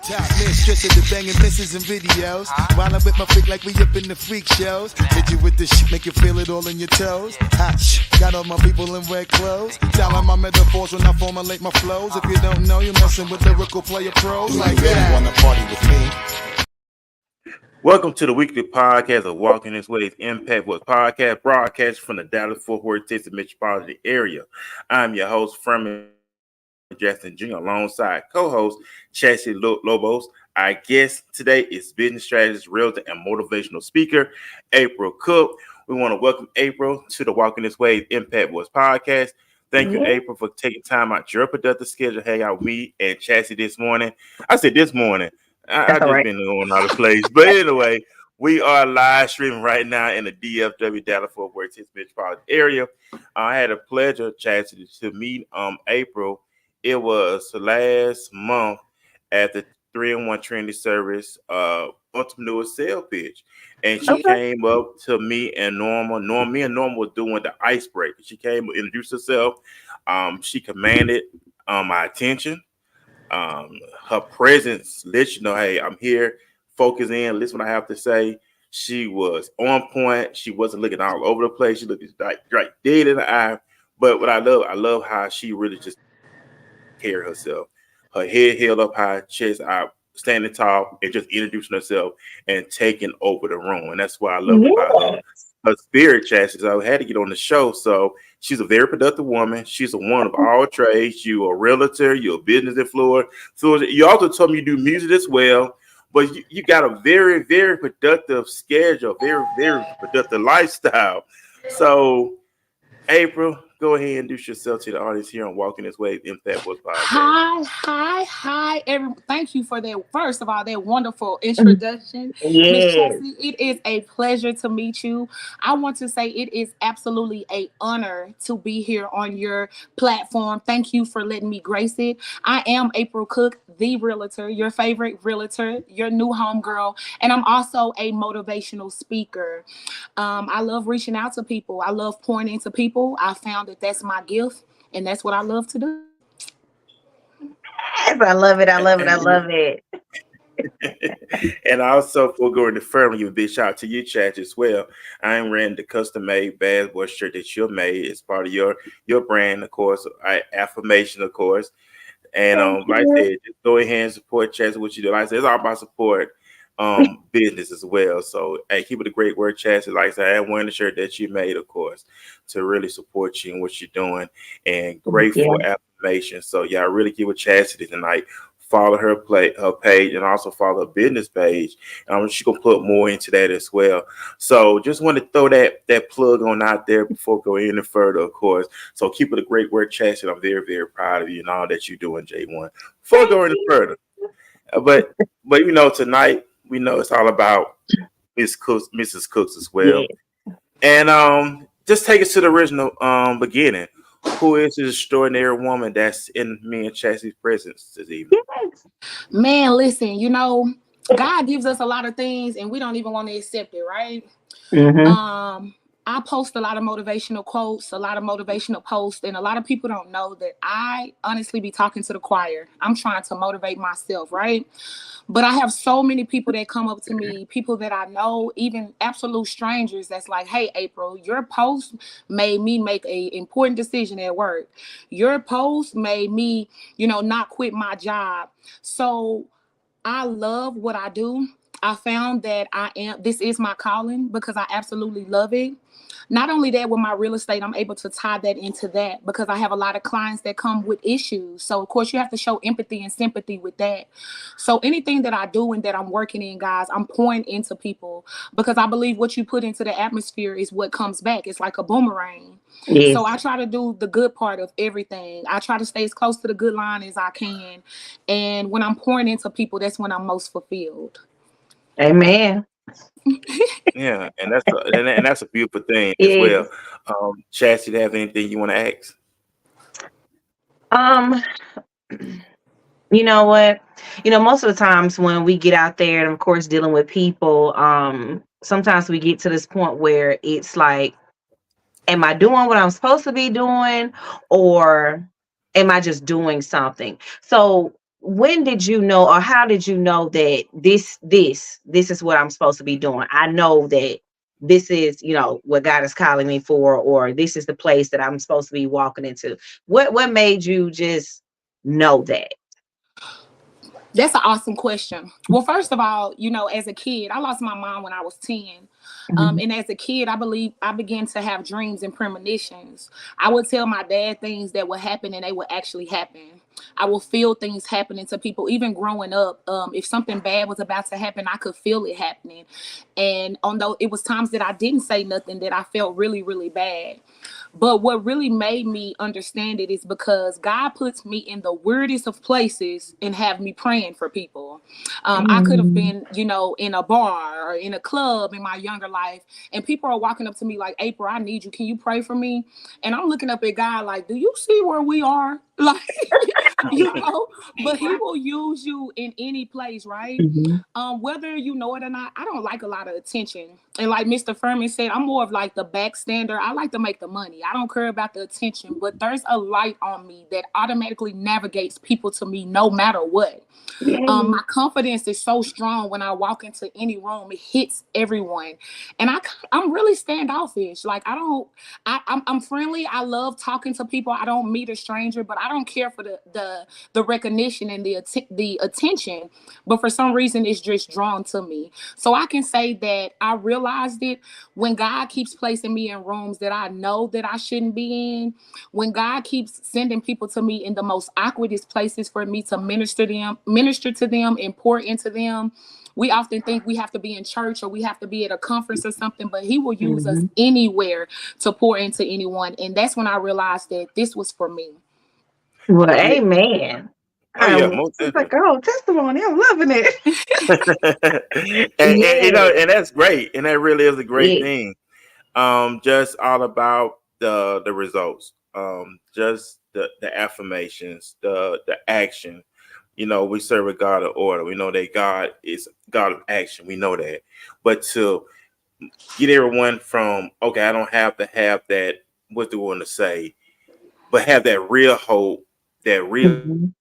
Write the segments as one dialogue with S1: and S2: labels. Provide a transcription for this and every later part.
S1: Top mistress of the banging misses and videos. While I'm with my freak like we up in the freak shows. Hit you with the shit, make you feel it all in your toes. Hot shh, got all my people in red clothes. Telling my metaphors when I formulate my flows. If you don't know, you're messing with lyrical player pros like that. You wanna party with me?
S2: Welcome to the weekly podcast of Walking This Way's Impact with podcast broadcast from the Dallas-Fort Worth, Texas metropolitan area. I'm your host, Furman Jackson Jr., alongside co-host Chassie Lobos. Our guest today is business strategist, realtor, and motivational speaker, April Cook. We want to welcome April to the Walking This Way Impact Voice podcast. Thank you, April, for taking time out your productive schedule to hang out with me and Chassie this morning. I said this morning. I've just been going out of place. But anyway, we are live streaming right now in the DFW Dallas-Fort Worth Texas metropolitan area. I had a pleasure, Chassie, to meet April. It was last month at the 3-in-1 Trinity Service entrepreneur sale pitch. And she came up to me and Norma. Me and Norma were doing the icebreaker. She came and introduced herself. She commanded my attention. Her presence let you know, hey, I'm here. Focus in. Listen what I have to say. She was on point. She wasn't looking all over the place. She looked like right dead in the eye. But what I love how she really just carry herself. Her head held up high, chest out, standing tall, and just introducing herself and taking over the room. And that's why I love about her spirit, Chassie. So I had to get on the show. So she's a very productive woman. She's a woman of all trades. You're a realtor. You're a business influencer. So you also told me you do music as well. But you got a very, very productive schedule, very, very productive lifestyle. So, April, go ahead and introduce yourself to the audience here on Walking This Way Impact Voice podcast.
S3: Hi, everyone. Thank you for that. First of all, that wonderful introduction. Miss Chassie, it is a pleasure to meet you. I want to say it is absolutely an honor to be here on your platform. Thank you for letting me grace it. I am April Cook, the realtor, your favorite realtor, your new homegirl, and I'm also a motivational speaker. I love reaching out to people. I love pouring into people. I found that that's my gift, and that's what I love to do.
S4: Yes, I love it.
S2: And also, for going to further, you a big shout out to you, Chad, as well. I am ran the custom-made bad boy shirt that you made as part of your brand, of course, affirmation, of course. And like I said, just go ahead and support Chad, what you do. Like I said, it's all about support. Business as well. So hey, keep it a great word, Chassie. Like I said, I am wearing the shirt that you made, of course, to really support you and what you're doing, and grateful affirmation. So yeah, I really give a Chassie tonight. Follow her page and also follow her business page. She's gonna put more into that as well. So just want to throw that plug on out there before going any further, of course. So keep it a great word, Chassie. I'm very, very proud of you and all that you're doing, J1. Before going any further. But you know, tonight we know it's all about Mrs. Cooks as well. And just take us to the original beginning. Who is this extraordinary woman that's in me and Chassie's presence this evening?
S3: Man, listen, you know, God gives us a lot of things and we don't even want to accept it, right? I post a lot of motivational quotes, a lot of motivational posts, and a lot of people don't know that I honestly be talking to the choir. I'm trying to motivate myself, right? But I have so many people that come up to me, people that I know, even absolute strangers that's like, hey, April, your post made me make an important decision at work. Your post made me, not quit my job. So I love what I do. I found that this is my calling because I absolutely love it. Not only that, with my real estate, I'm able to tie that into that because I have a lot of clients that come with issues. So, of course, you have to show empathy and sympathy with that. So anything that I do and that I'm working in, guys, I'm pouring into people because I believe what you put into the atmosphere is what comes back. It's like a boomerang. Yes. So I try to do the good part of everything. I try to stay as close to the good line as I can. And when I'm pouring into people, that's when I'm most fulfilled.
S4: Amen.
S2: Yeah, and that's a beautiful thing as well. Chassie, do you have anything you want to
S4: ask? You know what? Most of the times when we get out there and of course dealing with people, sometimes we get to this point where it's like, am I doing what I'm supposed to be doing, or am I just doing something? So when did you know, or how did you know that this is what I'm supposed to be doing? I know that this is, what God is calling me for, or this is the place that I'm supposed to be walking into. What made you just know that?
S3: That's an awesome question. Well, first of all, as a kid, I lost my mom when I was 10.
S4: Mhm.
S3: And as a kid, I believe I began to have dreams and premonitions. I would tell my dad things that would happen and they would actually happen. I will feel things happening to people. Even growing up, if something bad was about to happen, I could feel it happening. And although it was times that I didn't say nothing, that I felt really, really bad. But what really made me understand it is because God puts me in the weirdest of places and have me praying for people. I could have
S4: Mm.
S3: been, in a bar or in a club in my younger life, and people are walking up to me like, April, I need you. Can you pray for me? And I'm looking up at God like, do you see where we are? Like, but he will use you in any place, right?
S4: Mhm.
S3: Whether you know it or not, I don't like a lot of attention. And like Mr. Furman said, I'm more of like the backstander. I like to make the money. I don't care about the attention, but there's a light on me that automatically navigates people to me no matter what.
S4: Yeah.
S3: My confidence is so strong when I walk into any room, it hits everyone. And I'm really standoffish. Like I'm friendly. I love talking to people. I don't meet a stranger, but I don't care for the recognition and the attention. But for some reason, it's just drawn to me. So I can say that I realized it when God keeps placing me in rooms that I know that I shouldn't be in, when God keeps sending people to me in the most awkwardest places for me to minister to them and pour into them. We often think we have to be in church or we have to be at a conference or something, but he will use us
S4: Mhm.
S3: anywhere to pour into anyone. And that's when I realized that this was for me.
S4: Well,
S2: Yeah.
S4: amen.
S2: Oh yeah, most
S4: It's like,
S2: definitely.
S4: oh, testimony. I'm loving it.
S2: And
S4: Yeah.
S2: and that's great, and that really is a great
S4: Yeah.
S2: thing. Just all about the results, just the affirmations, the action. We serve a God of order. We know that God is God of action. We know that, but to get everyone from, okay, I don't have to have that, what they want to say, but have that real hope, that real
S4: Mhm.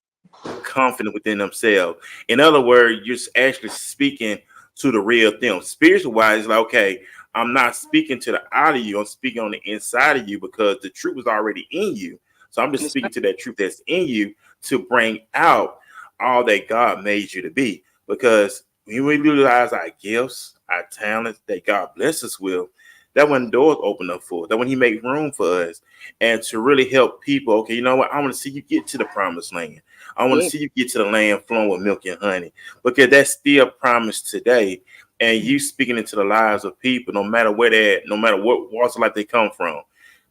S2: confident within themselves. In other words, you're actually speaking to the real them. Spiritual wise, like, okay, I'm not speaking to the out of you, I'm speaking on the inside of you because the truth is already in you. So I'm just
S3: That's
S2: speaking
S3: right.
S2: to that truth that's in you to bring out all that God made you to be. Because when we utilize our gifts, our talents that God bless us with, that when doors open up for us, that when He make room for us, and to really help people. Okay, you know what? I want to see you get to the promised land. I want to
S3: Yeah.
S2: see you get to the land flowing with milk and honey, because that's still promised today. And you speaking into the lives of people, no matter where they're at, no matter what walks of life they come from,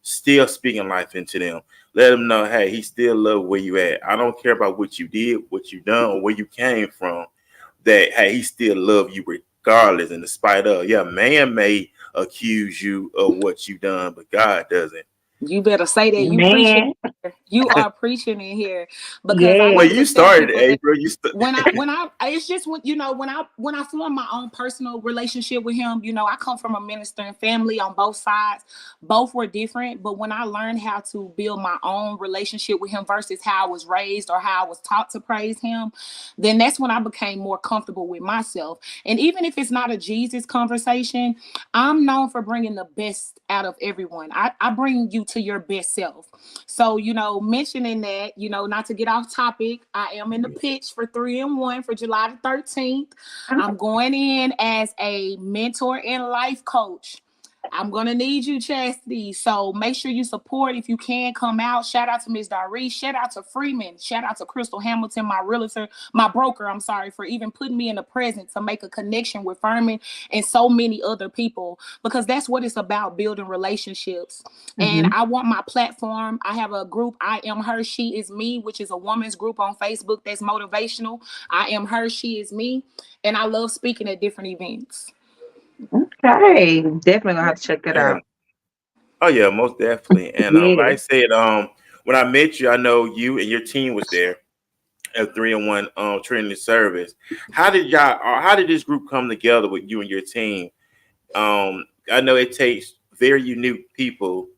S2: still speaking life into them. Let them know, hey, He still love where you at. I don't care about what you did, what you done, or where you came from. That, hey, He still love you regardless, and despite of, yeah, man may accuse you of what you done, but God doesn't.
S3: You better say that. You preaching.
S4: Man.
S3: You are preaching in here because I
S2: Well,
S3: like
S4: Yeah.
S2: you
S3: to tell
S2: started,
S3: people that
S2: April.
S3: when I it's just when I form my own personal relationship with him, I come from a ministering family on both sides. Both were different, but when I learned how to build my own relationship with him versus how I was raised or how I was taught to praise him, then that's when I became more comfortable with myself. And even if it's not a Jesus conversation, I'm known for bringing the best out of everyone. I bring you to your best self. So, mentioning that, not to get off topic, I am in the pitch for 3-in-1 for July the 13th. I'm going in as a mentor and life coach. I'm gonna need you, Chastity. So make sure you support if you can come out. Shout out to Miss Doris. Shout out to Freeman. Shout out to Crystal Hamilton, my realtor, my broker. I'm sorry for even putting me in the present to make a connection with Furman and so many other people because that's what it's about, building relationships. And
S4: Mhm.
S3: I want my platform. I have a group, I Am Her, She Is Me, which is a woman's group on Facebook that's motivational. I Am Her, She Is Me. And I love speaking at different events.
S4: Okay. Definitely gonna have to check that
S2: And
S4: out.
S2: oh yeah, most definitely. And like
S4: Yeah.
S2: I said, when I met you, I know you and your team was there at 3-in-1 training service. How did this group come together with you and your team? I know it takes very unique people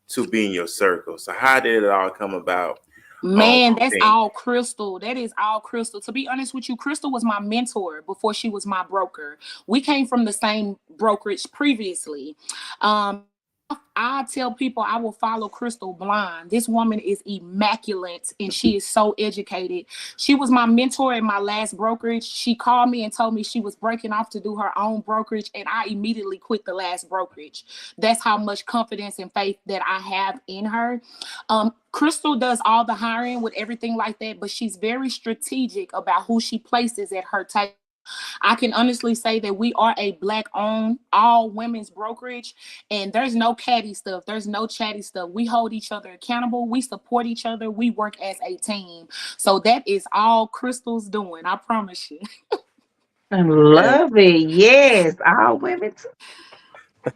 S2: to be in your circle. So how did it all come about?
S3: Man, that's
S2: thing.
S3: all Crystal. That is all Crystal. To be honest with you, Crystal was my mentor before she was my broker. We came from the same brokerage previously. I tell people I will follow Crystal blind. This woman is immaculate and she is so educated. She was my mentor in my last brokerage. She called me and told me she was breaking off to do her own brokerage, and I immediately quit the last brokerage. That's how much confidence and faith that I have in her. Crystal does all the hiring with everything like that, but she's very strategic about who she places at her table. I can honestly say that we are a Black owned, all women's brokerage, and there's no catty stuff. There's no chatty stuff. We hold each other accountable. We support each other. We work as a team. So that is all Crystal's doing. I promise you.
S4: I
S2: And
S4: love it. Yes, all women.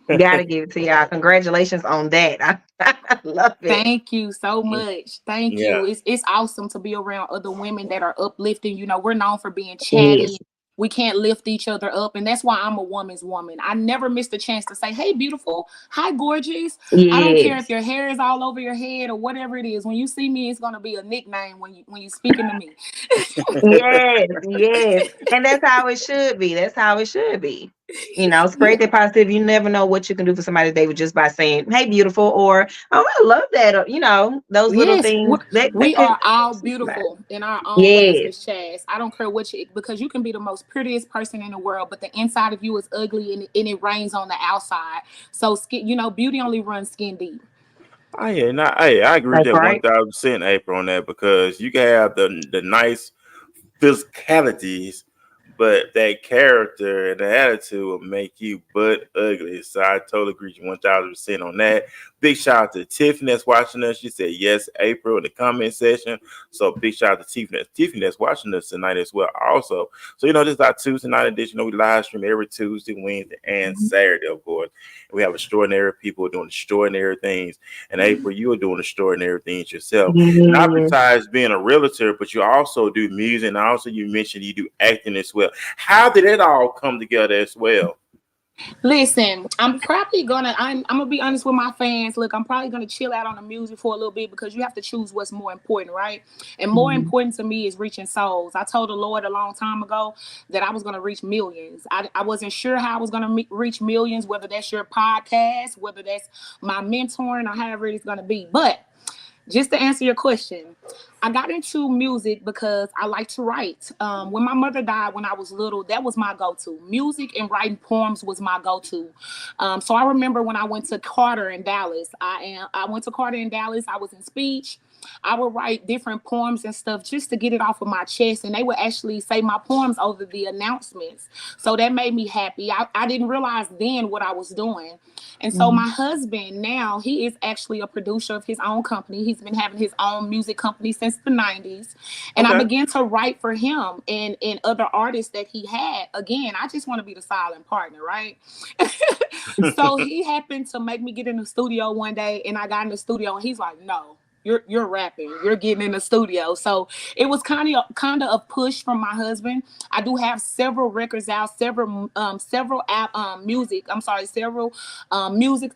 S4: Gotta give it to y'all. Congratulations on that. I love it.
S3: Thank you so much. Thank
S2: yeah,
S3: you. It's awesome to be around other women that are uplifting. You know, we're known for being
S4: Yes.
S3: chatty. We can't lift each other up. And that's why I'm a woman's woman. I never missed a chance to say, hey, beautiful. Hi, gorgeous. I don't care if
S4: Yes.
S3: your hair is all over your head or whatever it is. When you see me, it's gonna be a nickname when you speaking to me.
S4: Yes. Yes. And that's how it should be. That's how it should be. Spread that positive. You never know what you can do for somebody today with just by saying, hey, beautiful, or oh, I love that. Or, those little
S3: Yes,
S4: things that
S3: we
S4: could
S3: are all
S4: see somebody.
S3: beautiful in our own ways,
S4: Yes.
S3: Miss Chaz. I don't care what you, because you can be the most prettiest person in the world, but the inside of you is ugly and it rains on the outside. So, beauty only runs skin deep.
S2: I agree with
S4: That's
S2: that
S4: right.
S2: 1,000%, April, on that because you can have the nice physicalities, but that character and the attitude will make you butt ugly. So I totally agree with you 1,000% on that. Big shout out to Tiffany that's watching us. She said yes, April, in the comment section. So big shout out to Tiffany that's watching us tonight as well. Also, so this is our Tuesday night edition. We live stream every Tuesday, Wednesday, and Saturday, of course. We have extraordinary people doing extraordinary things. And April, you are doing extraordinary things yourself. Not
S4: Yes.
S2: besides being a realtor, but you also do music, and also you mentioned you do acting as well. How did it all come together as well?
S3: Listen, I'm gonna be honest with my fans. Look, I'm probably gonna chill out on the music for a little bit because you have to choose what's more important, right? And more
S4: Mhm.
S3: important to me is reaching souls. I told the Lord a long time ago that I was gonna reach millions. I wasn't sure how I was gonna reach millions, whether that's your podcast, whether that's my mentoring, or however it's gonna be. But just to answer your question, I got into music because I like to write. When my mother died when I was little, that was my go-to. Music and writing poems was my go-to. So I remember when I went to Carter in Dallas. I went to Carter in Dallas. I was in speech. I would write different poems and stuff just to get it off of my chest, and they would actually say my poems over the announcements. So that made me happy. I didn't realize then what I was doing. And so
S4: Mhm.
S3: my husband now, he is actually a producer of his own company. He's been having his own music company since the 90s. And I
S2: Okay.
S3: began to write for him and other artists that he had. Again, I just want to be the silent partner, right? So he happened to make me get in the studio one day, and I got in the studio and he's like, no. You're rapping. You're getting in the studio. So it was kind of a push from my husband. I do have several records out, several music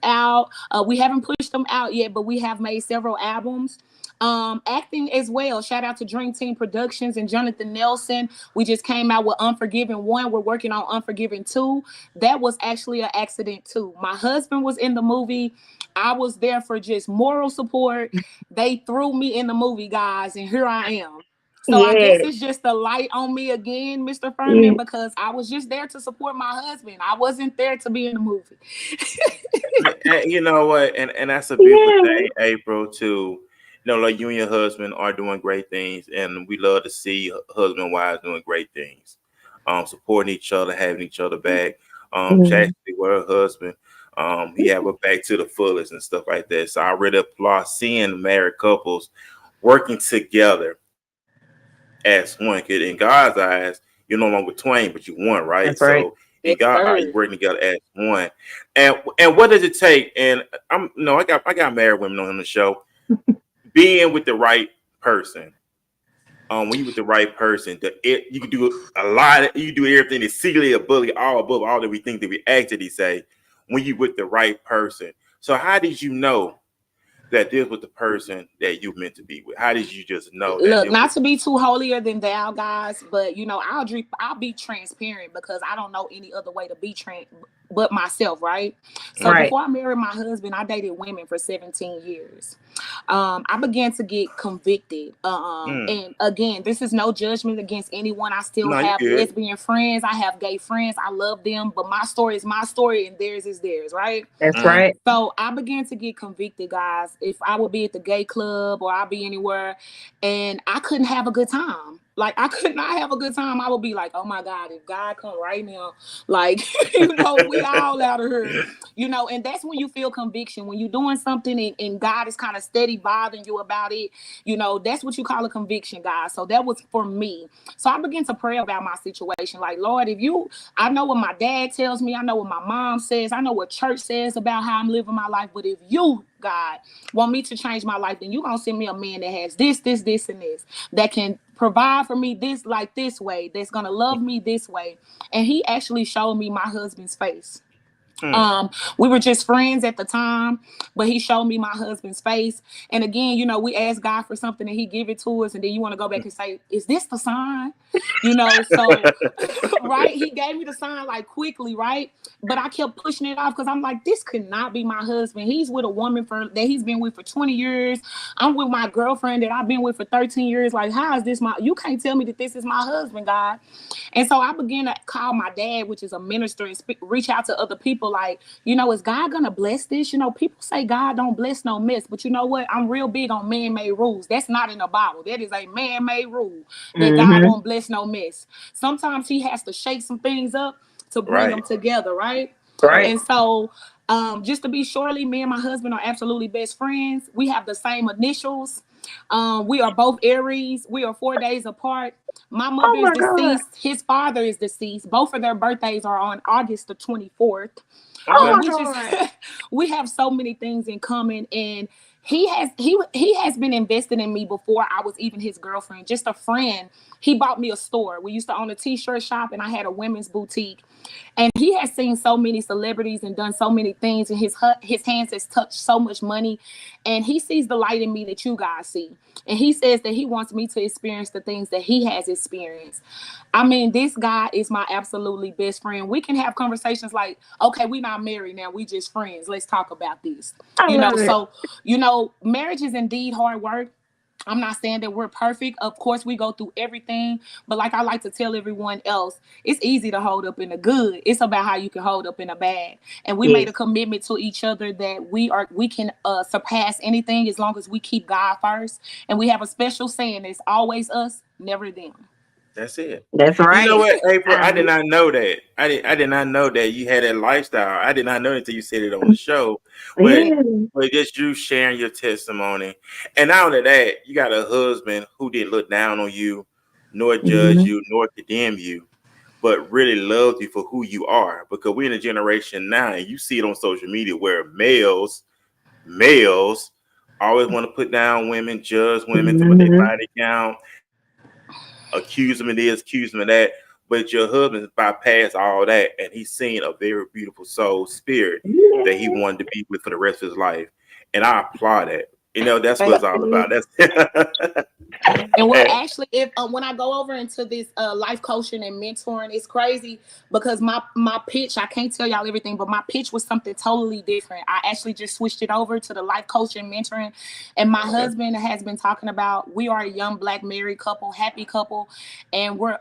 S3: out. We haven't pushed them out yet, but we have made several albums. Acting as well. Shout out to Dream Team Productions and Jonathan Nelson. We just came out with Unforgiven 1. We're working on Unforgiven 2. That was actually an accident too. My husband was in the movie. I was there for just moral support. They threw me in the movie, guys, and here I am. So I guess
S4: Yes.
S3: it's just a light on me again, Mr. Furman,
S4: Yes.
S3: because I was just there to support my husband. I wasn't there to be in the movie.
S2: And you know what? And that's a beautiful
S4: Yes.
S2: thing, April, too. Like you and your husband are doing great things, and we love to see husband and wives doing great things, supporting each other, having each other back.
S4: Mhm.
S2: Chastity with her husband, he have her back to the fullest and stuff like that. So I really applaud seeing married couples working together as one. 'Cause in God's eyes, you're no longer twain, but you one, right?
S4: That's right.
S2: So in
S3: Yes,
S2: God, you
S3: sir.
S2: working together as one. And what does it take? And I'm no, I got married women on the show. Being with the right person. When you with the right person, you can do a lot. You can do everything that's secretly above all that we think that we actually say when you with the right person. So how did you know that this was the person that you meant to be with? How did you just know that
S3: Look,
S2: it
S3: not
S2: was?
S3: to be too holier than thou, guys, but I'll be transparent because I don't know any other way to be but myself, right? So
S4: Right.
S3: before I married my husband, I dated women for 17 years. I began to get convicted. And again, this is no judgment against anyone. I still
S2: No, you
S3: have
S2: good.
S3: lesbian friends. I have gay friends. I love them, but my story is my story and theirs is theirs, right?
S4: That's right.
S3: So I began to get convicted, guys. If I would be at the gay club or I'd be anywhere and I couldn't have a good time. Like I could not have a good time. I would be like, oh my God, if God come right now, like, we all out of here, and that's when you feel conviction. When you're doing something and God is kind of steady bothering you about it, that's what you call a conviction, guys. So that was for me. So I began to pray about my situation. Like, Lord, I know what my dad tells me, I know what my mom says, I know what church says about how I'm living my life, but if you, God, want me to change my life, then you're going to send me a man that has this, and this, that can provide for me this way, that's going to love me this way. And he actually showed me my husband's face. We were just friends at the time, but he showed me my husband's face. And again, we ask God for something and he give it to us. And then you want to go back and say, is this the sign? So, right. He gave me the sign like quickly. Right. But I kept pushing it off because I'm like, this could not be my husband. He's with a woman that he's been with for 20 years. I'm with my girlfriend that I've been with for 13 years. Like, how is this you can't tell me that this is my husband, God. And so I began to call my dad, which is a minister, and reach out to other people like, is God going to bless this? People say God don't bless no mess. But you know what? I'm real big on man-made rules. That's not in the Bible. That is a man-made rule that God won't bless no mess. Sometimes he has to shake some things up to bring them together, right?
S4: Right.
S3: And so just to be shortly, me and my husband are absolutely best friends. We have the same initials. We are both Aries. We are 4 days apart. My mother is deceased. His father is deceased. Both of their birthdays are on August the 24th. We have so many things in common, and he has been invested in me before I was even his girlfriend, just a friend. He bought me a store. We used to own a t-shirt shop, and I had a women's boutique. And he has seen so many celebrities and done so many things, and his hands has touched so much money. And he sees the light in me that you guys see. And he says that he wants me to experience the things that he has experienced. I mean, this guy is my absolutely best friend. We can have conversations like, okay, we're not married now. We just friends. Let's talk about this. So, marriage is indeed hard work. I'm not saying that we're perfect. Of course, we go through everything. But like I like to tell everyone else, it's easy to hold up in the good. It's about how you can hold up in the bad. And we made a commitment to each other that we can surpass anything as long as we keep God first. And we have a special saying, it's always us, never them.
S2: That's it.
S4: That's
S2: You know
S4: right.
S2: what, April? I did not know that. I did not know that you had that lifestyle. I did not know it until you said it on the show. But
S4: Yeah.
S2: but just you sharing your testimony. And not only that, you got a husband who didn't look down on you, nor judge you, nor condemn you, but really loved you for who you are. Because we're in a generation now, and you see it on social media where males always want to put down women, judge women, to what they body count, accuse them of this, accuse them of that. But your husband bypassed all that, and he's seen a very beautiful soul spirit that he wanted to be with for the rest of his life. And I applaud it. That's what it's all about. That's
S3: And we're actually, if when I go over into this life coaching and mentoring, it's crazy because my pitch, I can't tell y'all everything, but my pitch was something totally different. I actually just switched it over to the life coaching mentoring. And my husband has been talking about, we are a young Black married couple, happy couple, and we're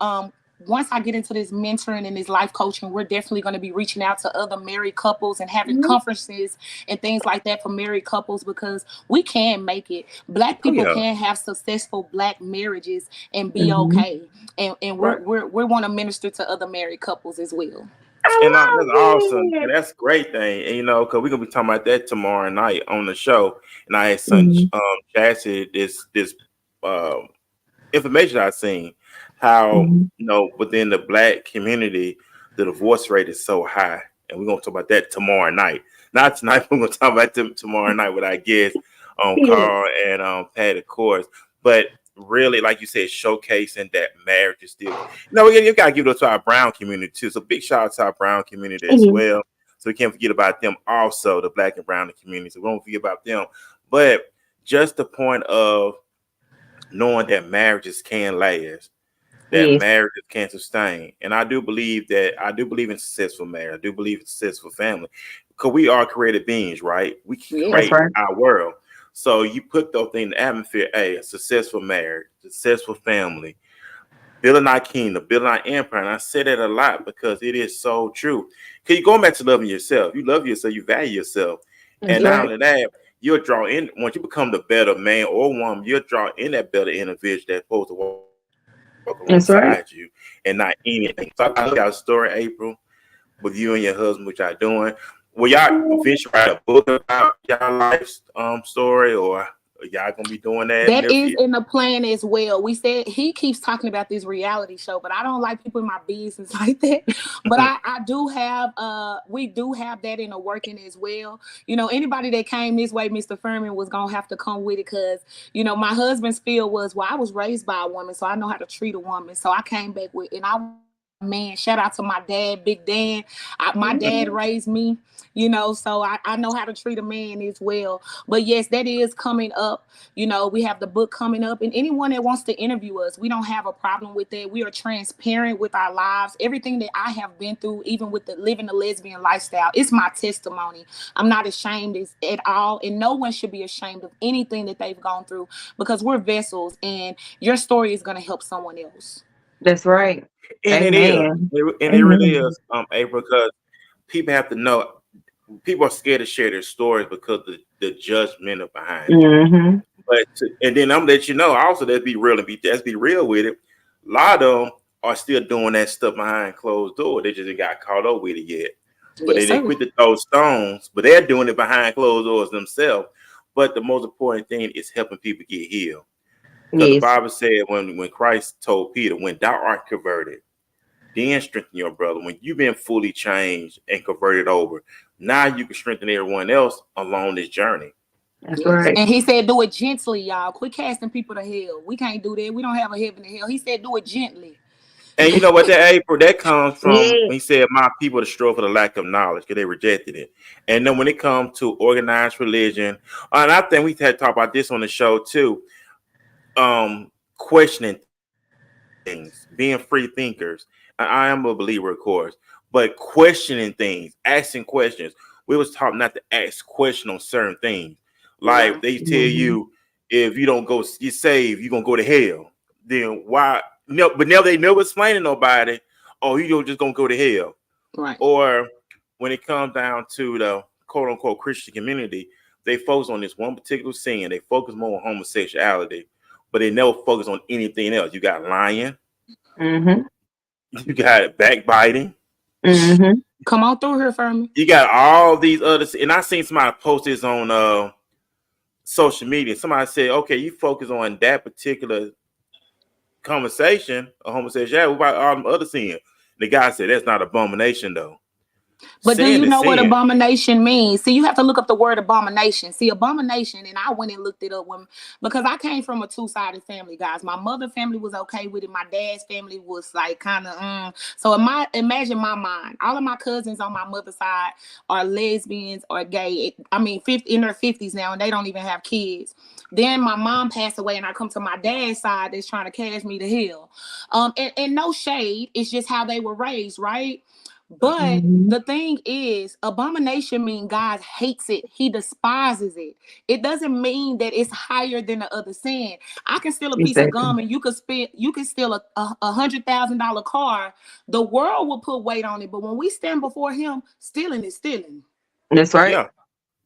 S3: once I get into this mentoring and this life coaching, we're definitely going to be reaching out to other married couples and having conferences and things like that for married couples, because we can make it. Black people can have successful Black marriages and be okay. And we want to minister to other married couples as well.
S2: And that's awesome. And that's a great thing. And because we're gonna be talking about that tomorrow night on the show. And I had sent Chassie this information I seen how within the Black community the divorce rate is so high, and we're gonna talk about that tomorrow night. Not tonight. We're gonna talk about them tomorrow night with our guests Carl and Pat, of course. But really, like you said, showcasing that marriage is still. You gotta give it to our brown community too. So big shout out to our brown community as well. So we can't forget about them also, the Black and brown community. So we don't forget about them. But just the point of knowing that marriages can last, that
S4: Yes.
S2: marriages can sustain. And I do believe that I do believe in successful marriage. I do believe in successful family. Because we are creative beings, right? We can
S3: Yeah.
S4: That's
S2: create
S4: right.
S2: our world. So you put those things in the atmosphere, hey, a successful marriage, successful family, building our kingdom, building our empire. And I say that a lot because it is so true. Because you're going back to loving yourself. You love yourself, you value yourself.
S4: That's
S2: And not
S4: right.
S2: only that, you'll draw in, once you become the better man or woman, you'll draw in that better individual that's supposed to walk
S4: That's
S2: alongside
S4: right.
S2: you and not anything. So I love y'all story, April, with you and your husband, what y'all doing. Will y'all eventually write a book about y'all life story, or y'all gonna be doing that in the
S3: That
S2: near
S3: is
S2: future?
S3: in the plan as well. We said he keeps talking about this reality show, but I don't like people in my business like that. But I do have we do have that in the working as well. You know, anybody that came this way, Mr. Furman, was gonna have to come with it because, you know, my husband's field was, well, I was raised by a woman, so I know how to treat a woman. So I came back with, and I, man, shout out to my dad, Big Dan. My dad raised me, you know, so I know how to treat a man as well. But yes, that is coming up. You know, we have the book coming up, and anyone that wants to interview us, we don't have a problem with that. We are transparent with our lives. Everything that I have been through, even with the living the lesbian lifestyle, it's my testimony. I'm not ashamed at all, and no one should be ashamed of anything that they've gone through because we're vessels, and your story is going to help someone else.
S4: That's right.
S2: And it is,
S4: Amen.
S2: and it really
S4: Amen.
S2: is, April, because people have to know. People are scared to share their stories because the judgment behind it.
S4: Mm-hmm.
S2: And then I'm gonna let you know also, let's be real with it. A lot of them are still doing that stuff behind closed doors. They just ain't got caught up with it yet. But
S3: Yes,
S2: they
S3: sir.
S2: quit to throw stones, but they're doing it behind closed doors themselves. But the most important thing is helping people get healed. Because the
S4: Yes.
S2: Bible said when Christ told Peter, when thou art converted, then strengthen your brother. When you've been fully changed and converted over, now you can strengthen everyone else along this journey.
S4: That's
S3: Yes.
S4: right.
S3: And he said, do it gently, y'all. Quit casting people to hell. We can't do that. We don't have a heaven to hell. He said, do it gently.
S2: And you know what, that April, that comes from
S4: Yeah.
S2: when he said, my people destroy for the lack of knowledge, because they rejected it. And then when it comes to organized religion, and I think we had talked about this on the show too, questioning things, being free thinkers. I am a believer, of course, but questioning things, asking questions. We was taught not to ask questions on certain things.
S3: Yeah.
S2: Like they tell
S4: Mm-hmm.
S2: you, if you don't go get saved, you're gonna go to hell. Then why? No, but now they never explain to nobody. Oh, you just gonna go to hell.
S3: Right.
S2: Or when it comes down to the quote unquote Christian community, they focus on this one particular sin. They focus more on homosexuality, but they never focus on anything else. You got lying,
S4: Mm-hmm.
S2: you got backbiting,
S4: Mm-hmm.
S3: Come on through here for me.
S2: you got all these others. And I seen somebody post this on social media. Somebody said, okay, you focus on that particular conversation of homosexuality. What about all them other sins? The guy said, that's not abomination though.
S3: But do
S2: Sin
S3: you
S2: is
S3: know what
S2: sin.
S3: abomination means? See, you have to look up the word abomination. See, abomination, and I went and looked it up because I came from a two-sided family, guys. My mother family was okay with it. My dad's family was like kind of So imagine my mind. All of my cousins on my mother's side are lesbians or gay. I mean, 50 in their 50s now, and they don't even have kids. Then my mom passed away, and I come to my dad's side that's trying to cash me to hell. And no shade, it's just how they were raised, right? But
S4: Mm-hmm.
S3: the thing is, abomination means God hates it. He despises it. It doesn't mean that it's higher than the other sin. I can steal a piece of
S4: Exactly.
S3: gum and you can steal a $100,000 car. The world will put weight on it. But when we stand before him, stealing is stealing.
S4: That's right.
S2: Yeah,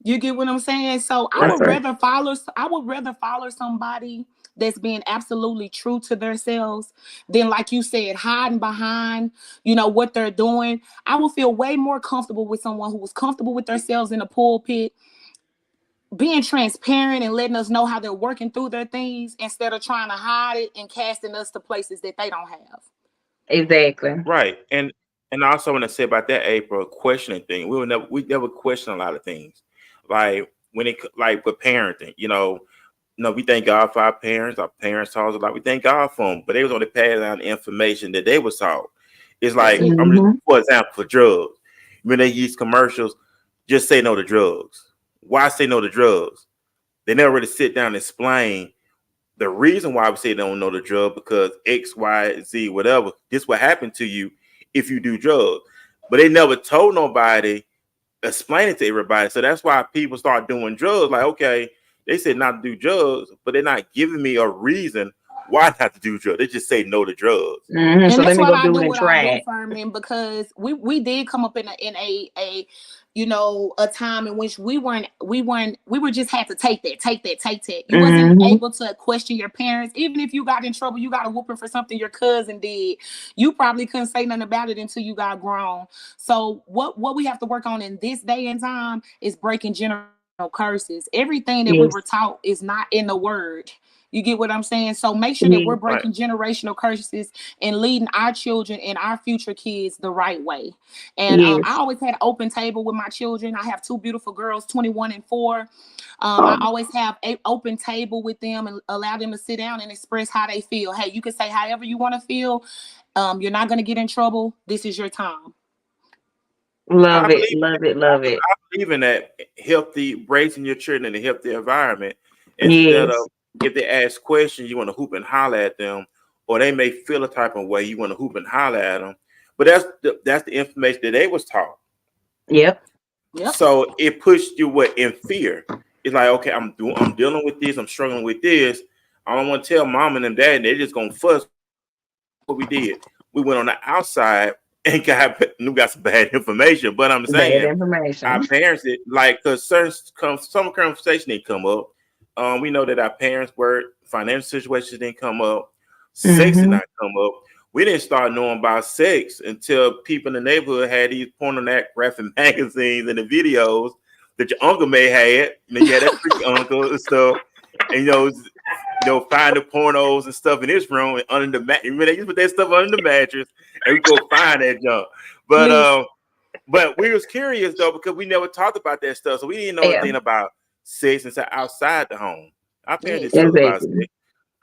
S3: You get what I'm saying? So
S4: That's
S2: right.
S4: right.
S3: I would rather follow somebody that's being absolutely true to themselves than, like you said, hiding behind, what they're doing. I would feel way more comfortable with someone who was comfortable with themselves in the pulpit, being transparent and letting us know how they're working through their things instead of trying to hide it and casting us to places that they don't have.
S4: Exactly.
S2: Right. And I also want to say about that April questioning thing. We never question a lot of things. Like when it like with parenting, we thank God for our parents. Our parents taught us a lot. We thank God for them, but they was only passing down the information that they was taught. It's
S3: That's
S2: like
S3: it.
S2: I'm just,
S4: Mm-hmm.
S2: for example, for drugs. When they use commercials, just say no to drugs. Why say no to drugs? they never really sit down and explain the reason why we say they don't know the drug, because X, Y, Z, whatever. This will happen to you if you do drugs. But they never told nobody, explain it to everybody. So that's why people start doing drugs. Like, okay, they said not to do drugs, but they're not giving me a reason why not to do drugs. They just say no to drugs.
S4: And
S3: So
S4: let me
S3: that's
S4: go
S3: what I
S4: do
S3: do.
S4: it and
S3: What I
S4: try
S3: do,
S4: it.
S3: Furman, because we did come up in a a time in which we were just had to take that. You wasn't able to question your parents. Even if you got in trouble, you got a whooping for something your cousin did, you probably couldn't say nothing about it until you got grown. So what we have to work on in this day and time is breaking generational curses. Everything that we were taught is not in the word. You get what I'm saying? So make sure that we're breaking generational curses and leading our children and our future kids the right way. And I always had an open table with my children. I have two beautiful girls, 21 and 4. I always have an open table with them and allow them to sit down and express how they feel. Hey, you can say however you want to feel. You're not going to get in trouble. This is your time.
S4: Love it.
S2: I believe in that, healthy, raising your children in a healthy environment, instead of, if they ask questions, you want to hoop and holler at them, or they may feel a type of way, you want to hoop and holler at them. But that's the information that they was taught.
S4: Yep.
S2: So it pushed you in fear. It's like, okay, I'm dealing with this, I'm struggling with this. I don't want to tell mom and them dad, and they're just gonna fuss. What we did, we went on the outside and got some bad information. But I'm saying our parents did, like, because some conversation didn't come up. We know that our parents were financial situations didn't come up, sex did not come up. We didn't start knowing about sex until people in the neighborhood had these pornographic magazines and the videos that your uncle may had. You had that freaky uncle and stuff, and find the pornos and stuff in his room and under the mat. They used to put that stuff under the mattress, and we go find that junk. But we was curious though, because we never talked about that stuff, so we didn't know anything about sex outside the home. Our parents didn't tell us about sex.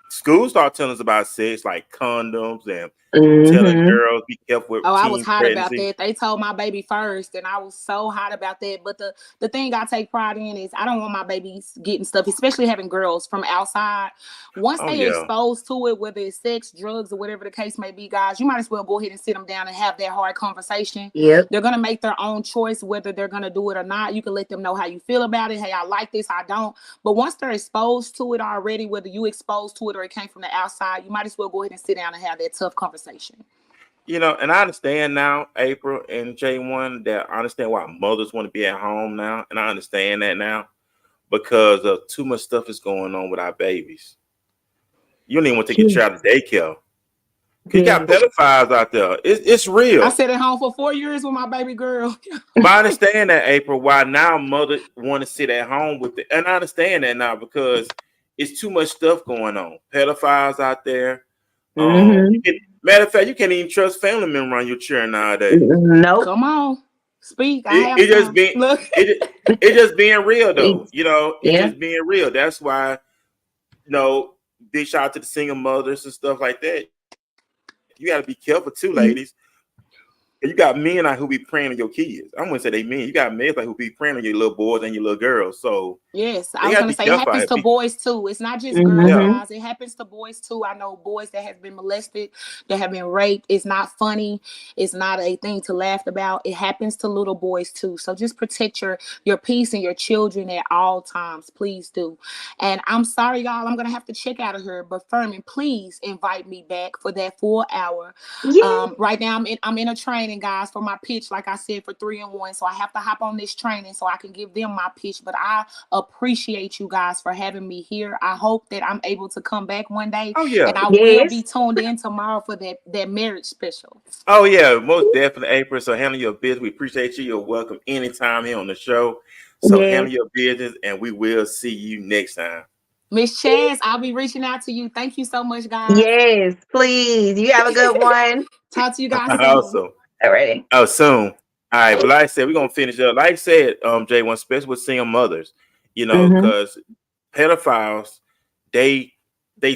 S2: School started telling us about sex, like condoms, and telling girls be careful with
S3: I
S2: teen
S3: was hot
S2: pregnancy.
S3: about that. They told my baby first, and I was so hot about that. But the thing I take pride in is I don't want my babies getting stuff, especially having girls from outside. Once they exposed to it, whether it's sex, drugs, or whatever the case may be, guys, you might as well go ahead and sit them down and have that hard conversation. They're gonna make their own choice whether they're gonna do it or not. You can let them know how you feel about it. Hey, I like this, I don't. But once they're exposed to it already, whether you exposed to it or it came from the outside, you might as well go ahead and sit down and have that tough conversation.
S2: And I understand now, April and J1, that I understand why mothers want to be at home now. And I understand that now, because of too much stuff is going on with our babies. You don't even want to take your child to daycare. You got pedophiles out there. It's real.
S3: I sat at home for 4 years with my baby girl.
S2: But I understand that, April, why now mothers want to sit at home with it. And I understand that now, because it's too much stuff going on. Pedophiles out there. Matter of fact, you can't even trust family members around your children nowadays.
S4: Nope.
S3: Come on, speak.
S2: It's just being real though. It's just being real. That's why, big shout out to the single mothers and stuff like that. You got to be careful too, ladies. You got men out who be preying on your kids. I'm gonna say they men. You got men like who be preying on your little boys and your little girls. So
S3: yes, I was gonna say it happens to boys too. It's not just girls, guys. It happens to boys too. I know boys that have been molested, that have been raped. It's not funny. It's not a thing to laugh about. It happens to little boys too. So just protect your peace and your children at all times. Please do. And I'm sorry, y'all. I'm gonna have to check out of here. But Furman, please invite me back for that full hour. Right now, I'm in a training, guys, for my pitch, like I said, for 3-in-1. So I have to hop on this training so I can give them my pitch. But I appreciate you guys for having me here. I hope that I'm able to come back one day.
S2: Oh yeah.
S3: And I will be tuned in tomorrow for that marriage special.
S2: Oh yeah, most definitely, April. So handle your business. We appreciate you. You're welcome anytime here on the show. So handle your business, and we will see you next time.
S3: Miss Chaz, I'll be reaching out to you. Thank you so much, guys.
S4: Yes, please. You have a good one.
S3: Talk to you guys soon.
S2: Awesome.
S4: Alrighty.
S2: Oh, soon. All right. But like I said, we're gonna finish up. Like I said, J1, especially with single mothers, because pedophiles, they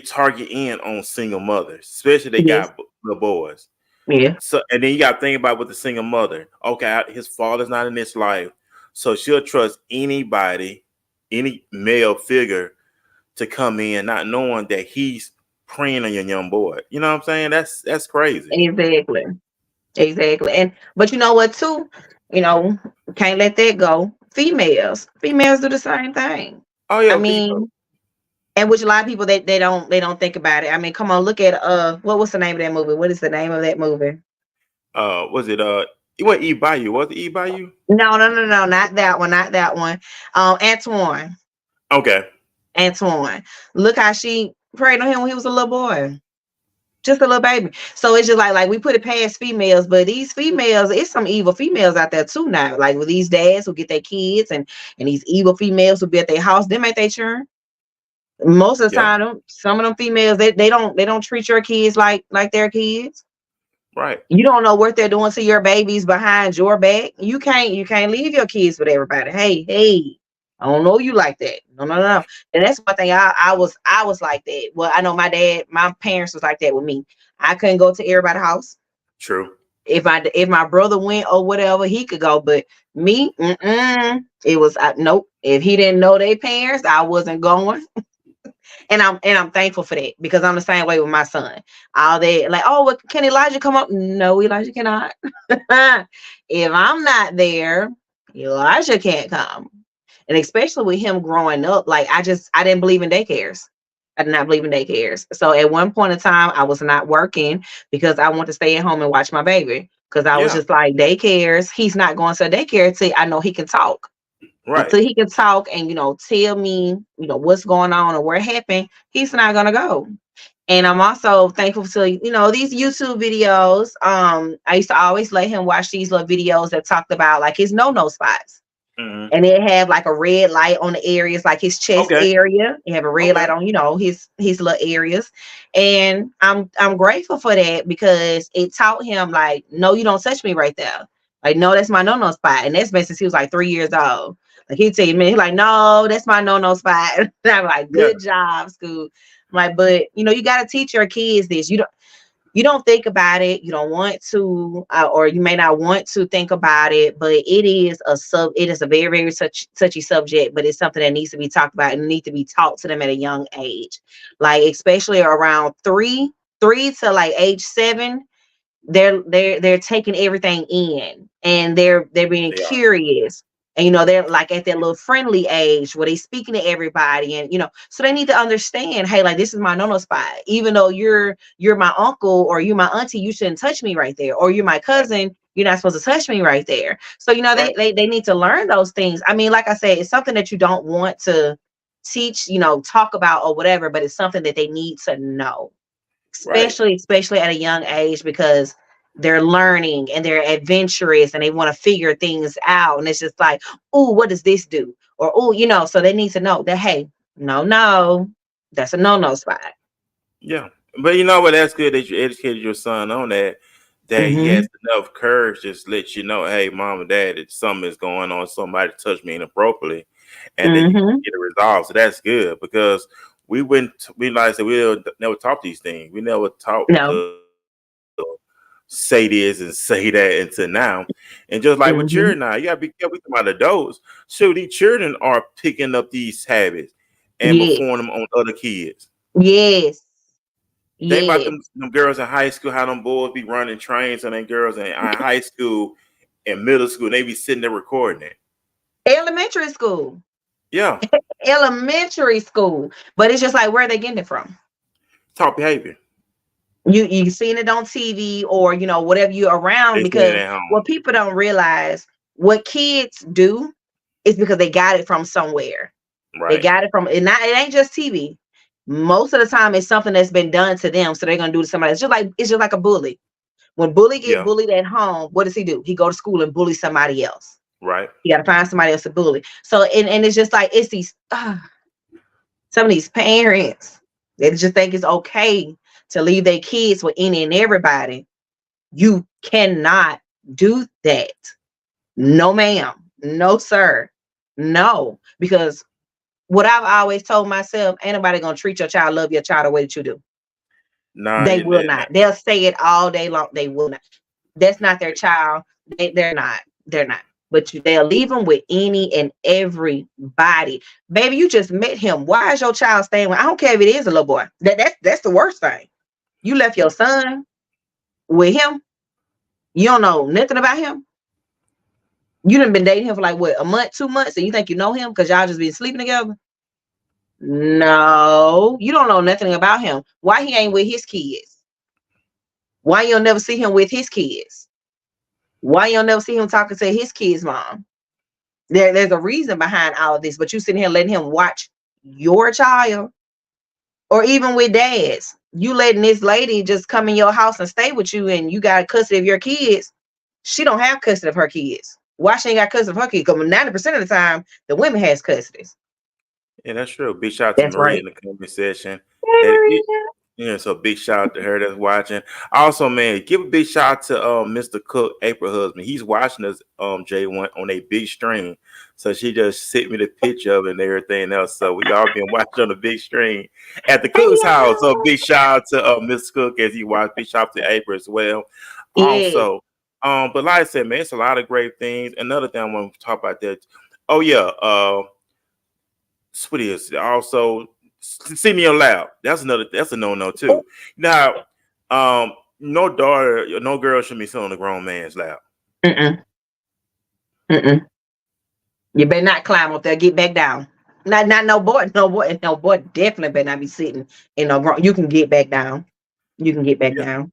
S2: target in on single mothers, especially they got the boys.
S4: Yeah.
S2: So, and then you got to think about with the single mother. Okay, his father's not in this life, so she'll trust anybody any male figure to come in not knowing that he's preying on your young boy. You know what I'm saying? That's crazy.
S4: Exactly. Exactly. And but you know what too? You know, can't let that go. Females do the same thing.
S2: Oh
S4: I
S2: yeah,
S4: mean, and which a lot of people they don't think about it. I mean, come on, look at what was the name of that movie? What is the name of that movie?
S2: was it what E Bayou? Was it E Bayou?
S4: No, not that one, not that one. Antoine.
S2: Okay.
S4: Antoine. Look how she preyed on him when he was a little boy. Just a little baby. So it's just like we put it past females, but these females, it's some evil females out there too now. Like with these dads who get their kids and these evil females who be at their house, them ain't they churn. Most of the
S2: Yeah.
S4: time, some of them females they don't treat your kids like their kids.
S2: Right.
S4: You don't know what they're doing to your babies behind your back. You can't leave your kids with everybody. Hey, I don't know you like that. No. And that's one thing I was like that. Well, I know my parents was like that with me. I couldn't go to everybody's house.
S2: True.
S4: If my brother went or whatever, he could go. But me, it was nope. If he didn't know their parents, I wasn't going. And I'm thankful for that because I'm the same way with my son. All that like, oh, well, can Elijah come up? No, Elijah cannot. If I'm not there, Elijah can't come. And especially with him growing up, like I didn't believe in daycares. I did not believe in daycares. So at one point in time, I was not working because I want to stay at home and watch my baby. Because I was
S2: Yeah.
S4: just like, daycares, he's not going to a daycare until I know he can talk.
S2: Right.
S4: Until he can talk and tell me what's going on or what happened, he's not gonna go. And I'm also thankful to these YouTube videos. I used to always let him watch these little videos that talked about like his no spots.
S2: Mm-hmm.
S4: And it have like a red light on the areas, like his chest
S2: Okay.
S4: area. You have a red light on, his little areas. And I'm grateful for that because it taught him like, no, you don't touch me right there. Like, no, that's my no spot. And that's been since he was like 3 years old. Like he'd tell me, he's like, no, that's my no spot. And I'm like,
S2: Yeah.
S4: good job, school. I'm like, but you gotta teach your kids this. You don't think about it, you don't want to, or you may not want to think about it, but it is a very, very touchy subject, but it's something that needs to be talked about and need to be taught to them at a young age. Like especially around three to like age 7, they're taking everything in and they're being
S2: They are.
S4: curious. And they're like at that little friendly age where they speaking to everybody, and so they need to understand, hey, like this is my no spot. Even though you're my uncle or you're my auntie, you shouldn't touch me right there. Or you're my cousin, you're not supposed to touch me right there. So
S2: Right.
S4: they need to learn those things. I mean, like I said, it's something that you don't want to teach, talk about or whatever, but it's something that they need to know,
S2: Right.
S4: especially at a young age, because they're learning and they're adventurous and they want to figure things out. And it's just like, oh, what does this do? Or, oh, so they need to know that, hey, no, that's a no spot.
S2: Yeah. But you know what? That's good that you educated your son on that. That he
S4: Mm-hmm.
S2: has enough courage to just let you know, hey, mom and dad, that something is going on. Somebody touched me inappropriately, and then you can
S4: Mm-hmm.
S2: get it resolved. So that's good because we like I said, we never taught these things. We never taught
S4: No.
S2: to say this and say that until now. And just like with
S4: Mm-hmm.
S2: children now, you gotta be careful. We talking about adults. So these children are picking up these habits and
S4: Yes.
S2: performing them on other kids.
S4: Yes.
S2: Think about
S4: Yes.
S2: them girls in high school, how them boys be running trains on them girls in high school and middle school, and they be sitting there recording it.
S4: Elementary school.
S2: Yeah,
S4: Elementary school. But it's just like, where are they getting it from?
S2: top behavior.
S4: You seen it on TV or whatever you're around,
S2: They seen it
S4: because
S2: at home,
S4: what people don't realize, what kids do is because they got it from somewhere. They
S2: right?
S4: got it from, it ain't just TV. Most of the time it's something that's been done to them, so they're gonna do to somebody. It's just like a bully. When bully get
S2: Yeah,
S4: bullied at home, what does he do? He go to school and bully somebody else.
S2: right,
S4: You got to find somebody else to bully. So and it's just like, it's these some of these parents, they just think it's okay to leave their kids with any and everybody. You cannot do that. No, ma'am. No, sir. No. Because what I've always told myself, ain't nobody gonna treat your child, love your child the way that you do.
S2: nah,
S4: They
S2: you
S4: will
S2: did
S4: not. They'll say it all day long. They will not. That's not their child. They're not. They're not. but they'll leave them with any and everybody. Baby, you just met him. Why is your child staying with? I don't care if it is a little boy. That's the worst thing. You left your son with him. You don't know nothing about him. You done been dating him for like what, a month, 2 months, and you think you know him because y'all just been sleeping together? No, you don't know nothing about him. Why he ain't with his kids? Why you'll never see him with his kids? Why you'll never see him talking to his kids' mom? There's a reason behind all of this, but you sitting here letting him watch your child, or even with dads, you letting this lady just come in your house and stay with you, and you got custody of your kids. She don't have custody of her kids. Why she ain't got custody of her kids? Because 90% of the time, the women has custody.
S2: Yeah, that's true. Big shout out to
S4: That's
S2: Maria
S4: right.
S2: in the comment section.
S4: Hey,
S2: That
S4: Maria.
S2: Yeah, so big shout out to her that's watching. Also, man, give a big shout out to Mr. Cook, April husband. He's watching us, J1 on a big screen. So she just sent me the picture of it and everything else. So we all been watching on the big screen at the Cook's house. So big shout out to Mr. Cook as he watched. Big shout out to April as well.
S4: Yeah.
S2: Also, but like I said, man, it's a lot of great things. Another thing I want to talk about that. Oh yeah, what is it? Also, see me aloud. That's a no too. Now, no daughter, no girl should be sitting on a grown man's lap.
S4: Mm-mm. Mm-mm. You better not climb up there. Get back down. Not no boy. No boy definitely better not be sitting in no grown. You can get back down. You can get back down.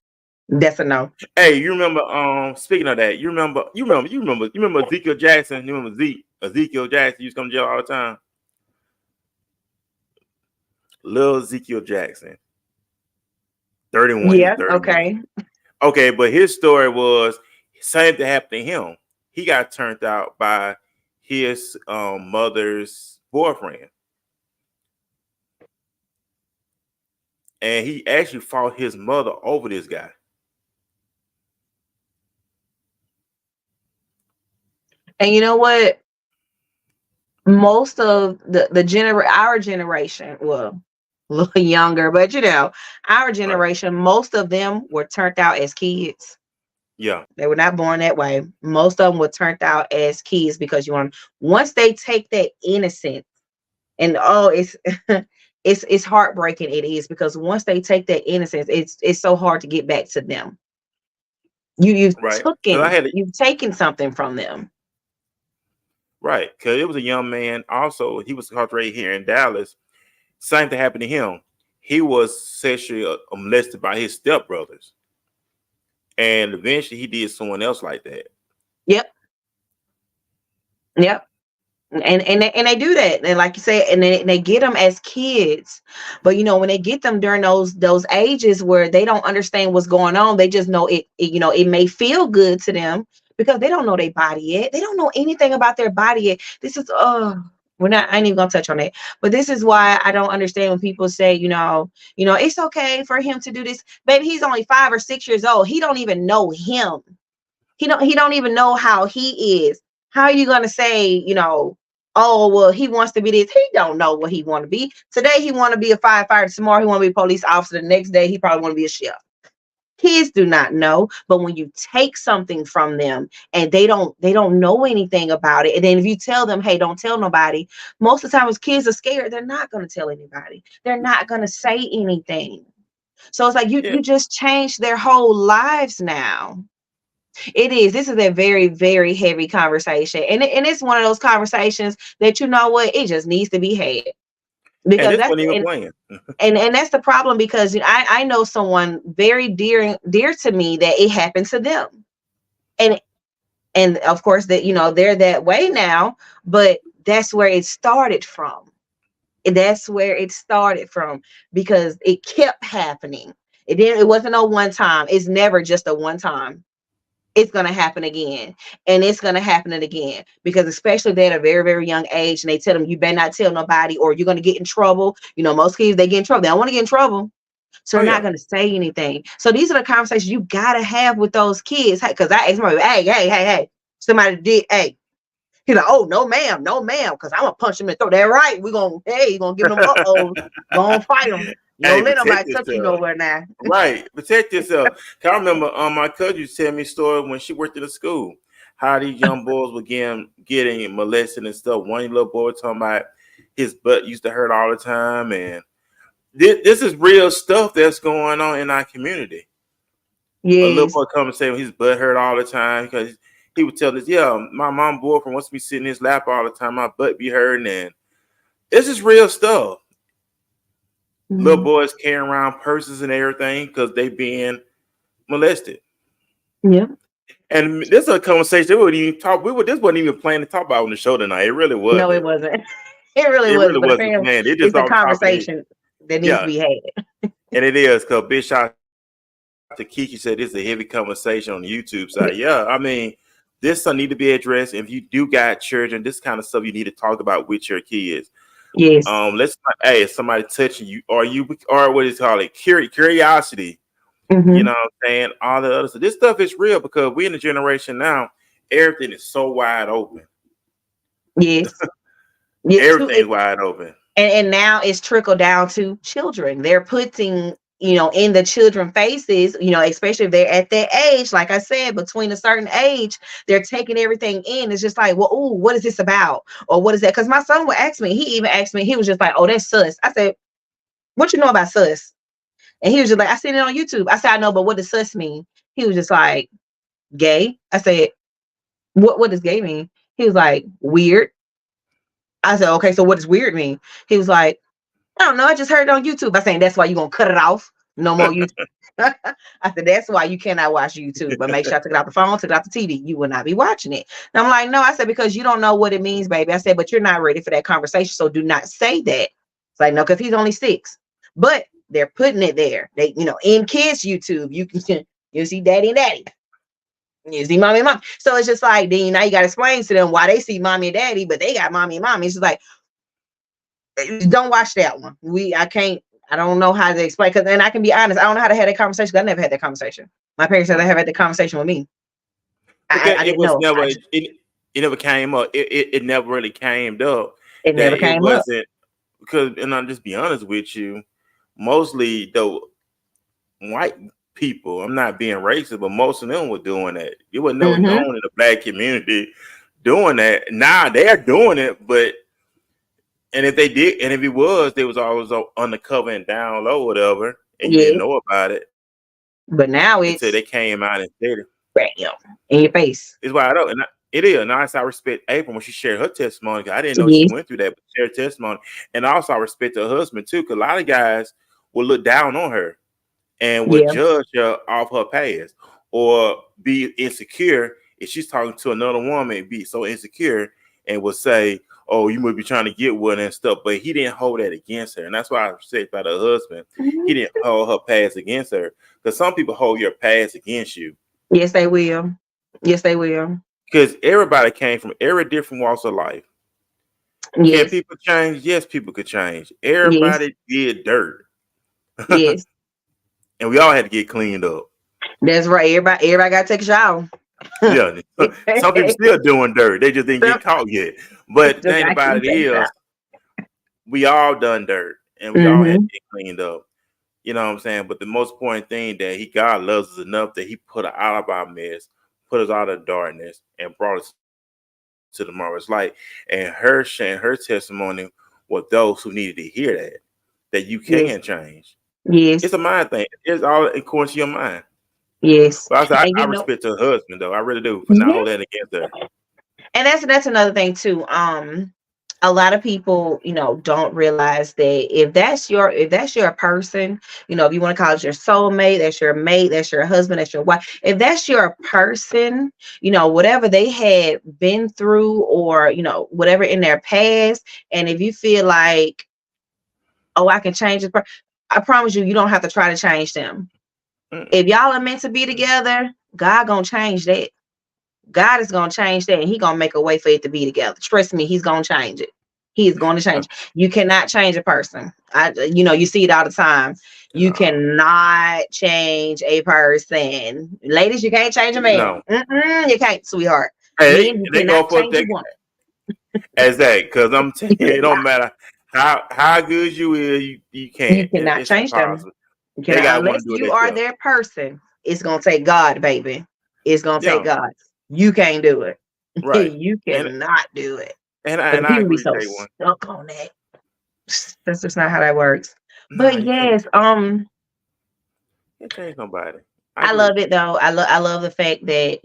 S4: That's a no.
S2: Hey, you remember? Speaking of that, you remember Ezekiel Jackson? You remember Ezekiel Jackson used to come to jail all the time. Lil Ezekiel Jackson, 31.
S4: Yeah.
S2: 31.
S4: Okay.
S2: Okay, but his story was same thing happened to him. He got turned out by his mother's boyfriend, and he actually fought his mother over this guy.
S4: And you know what? Most of our generation, well, a little younger, but our generation, most of them were turned out as kids.
S2: Yeah,
S4: they were not born that way. Most of them were turned out as kids because once they take that innocence, and it's it's heartbreaking. It is, because once they take that innocence, it's so hard to get back to them. You've
S2: right.
S4: you've taken something from them.
S2: Right, because it was a young man. Also, he was caught right here in Dallas. Same thing happened to him. He was sexually molested by his stepbrothers, and eventually he did someone else like that.
S4: Yep. And they do that, and like you say, and they get them as kids, but when they get them during those ages where they don't understand what's going on, they just know it may feel good to them because they don't know their body yet. They don't know anything about their body yet. This is I ain't even gonna touch on that, but this is why I don't understand when people say it's okay for him to do this. Baby, he's only 5 or 6 years old. He don't even know him. He don't even know how he is. How are you gonna say, oh, well, he wants to be this? He don't know what he want to be. Today he want to be a firefighter. Tomorrow he want to be a police officer. The next day he probably want to be a chef. Kids do not know. But when you take something from them and they don't know anything about it, and then if you tell them, hey, don't tell nobody, most of the time as kids are scared, they're not going to tell anybody. They're not going to say anything. So it's like you just changed their whole lives now. It is. This is a very, very heavy conversation, and it's one of those conversations that it just needs to be had, because
S2: and this wasn't even playing.
S4: and that's the problem, because I know someone very dear to me that it happened to them, and of course that they're that way now, but that's where it started from. That's where it started from, because it kept happening. It wasn't no one time. It's never just a one time. It's going to happen again, and it's going to happen again, because especially they're at a very, very young age, and they tell them, you better not tell nobody or you're going to get in trouble. Most kids, they get in trouble. They don't want to get in trouble. So they're not going to say anything. So these are the conversations you got to have with those kids. Because I asked somebody, hey, somebody did, hey. He's like, oh, no, ma'am, because I'm going to punch him and throw that right. You're going to give them going to fight them. Don't let nobody touch you nowhere now.
S2: Right. Protect yourself. I remember my cousin used to tell me a story when she worked at a school, how these young boys were getting molested and stuff. One little boy talking about his butt used to hurt all the time, and this is real stuff that's going on in our community. A little
S4: Yes.
S2: boy come and say his butt hurt all the time because he would tell us, yeah, my mom boyfriend wants me sitting in his lap all the time. My butt be hurting, and this is real stuff. Little boys carrying around purses and everything because they being molested.
S4: Yeah.
S2: And this is a conversation we wouldn't even talk. This wasn't even planning to talk about on the show tonight. It really
S4: No, it
S2: wasn't.
S4: wasn't. It really
S2: It
S4: wasn't.
S2: really
S4: But
S2: wasn't
S4: apparently,
S2: planned. It just
S4: it's a
S2: off the top of the head.
S4: conversation that needs to
S2: Yeah,
S4: be had.
S2: and it is because big shout out to Kiki said this is a heavy conversation on the YouTube side. Yeah, I mean, this need to be addressed. If you do got children, this kind of stuff you need to talk about with your kids.
S4: Yes.
S2: Let's not, hey, if somebody touching you, or what is it called, curiosity.
S4: Mm-hmm.
S2: You know what I'm saying? All the other stuff. This stuff is real because we're in a generation now. Everything is so wide open.
S4: Yes. Yeah,
S2: Everything's wide open.
S4: And now it's trickled down to children. They're putting, in the children faces, especially if they're at their age, like I said, between a certain age, they're taking everything in. It's just like, well, ooh, what is this about? Or what is that? Because my son would ask me, he even asked me, he was just like, oh, that's sus. I said, what you know about sus? And he was just like, I seen it on YouTube. I said, I know, but what does sus mean? He was just like, gay. I said, what does gay mean? He was like, weird. I said, okay, so what does weird mean? He was like, I don't know. I just heard it on YouTube. I saying that's why you're gonna cut it off. No more YouTube. I said that's why you cannot watch YouTube. But make sure I took it out the phone, took it out the TV. You will not be watching it. And I'm like, no. I said because you don't know what it means, baby. I said, but you're not ready for that conversation, so do not say that. It's like no, because he's only 6. But they're putting it there. They, in kids YouTube, you see daddy and daddy. You see mommy and mom. So it's just like then now you gotta explain to them why they see mommy and daddy, but they got mommy and mommy. It's just like don't watch that one. I don't know how to explain because then I can be honest, I don't know how to have that conversation. I never had that conversation. My parents said they have had the conversation with me. I didn't know.
S2: It never came up. It never really came up.
S4: It never came up.
S2: Because, and I'll just be honest with you, mostly the white people, I'm not being racist, but most of them were doing that. It was never known in the black community doing that. Now they're doing it, and if they did, and if it was, they was always undercover and down low, whatever, and you didn't know about it.
S4: But now
S2: until they came out and said it.
S4: Bam, in your face.
S2: It's wide open. It is. Nice. I respect April when she shared her testimony. I didn't know she went through that, but shared testimony. And also I respect her husband too, because a lot of guys will look down on her and would judge her off her past or be insecure if she's talking to another woman, be so insecure and would say, oh, you must be trying to get one and stuff. But he didn't hold that against her. And that's why I respect about her husband. He didn't hold her past against her. Because some people hold your past against you.
S4: Yes, they will. Yes, they will.
S2: Because everybody came from every different walks of life.
S4: Yes.
S2: Can people change? Yes, people could change. Everybody did dirt.
S4: Yes.
S2: And we all had to get cleaned up.
S4: That's right. Everybody got to take a shower.
S2: Yeah. Some people still doing dirt. They just didn't get caught yet. But the thing about it is, we all done dirt. And we all had to get cleaned up. You know what I'm saying? But the most important thing that God loves us enough that he put us out of our mess, put us out of darkness, and brought us to the marvelous light. And her sharing her testimony with those who needed to hear that you can change.
S4: Yes.
S2: It's a mind thing. It's all according to your mind.
S4: Yes.
S2: But I respect her husband, though. I really do, for not holding that against her.
S4: And that's another thing, too. A lot of people, don't realize that if that's your person, if you want to call it your soulmate, that's your mate, that's your husband, that's your wife. If that's your person, whatever they had been through or, whatever in their past. And if you feel like, oh, I can change this person, I promise you don't have to try to change them. If y'all are meant to be together, God gonna change that. God is going to change that and he going to make a way for it to be together. Trust me, he's going to change it. He is going to change. You cannot change a person. You see it all the time. You cannot change a person. Ladies, you can't change a man. No. You can't, sweetheart.
S2: Hey, they go for that as that, because I'm telling you, it don't matter how good you is, you can't.
S4: You cannot change them. Unless you are their person, it's going to take God, baby. It's going to take God. you can't do it.
S2: Right.
S4: You
S2: And
S4: cannot do it.
S2: and I,
S4: But
S2: and I
S4: people be
S2: agree,
S4: so
S2: Day One.
S4: stuck on that. That's just not how that works.
S2: Nah,
S4: But
S2: you
S4: yes,
S2: can't change nobody. I
S4: I
S2: agree.
S4: love it though. I love the fact that,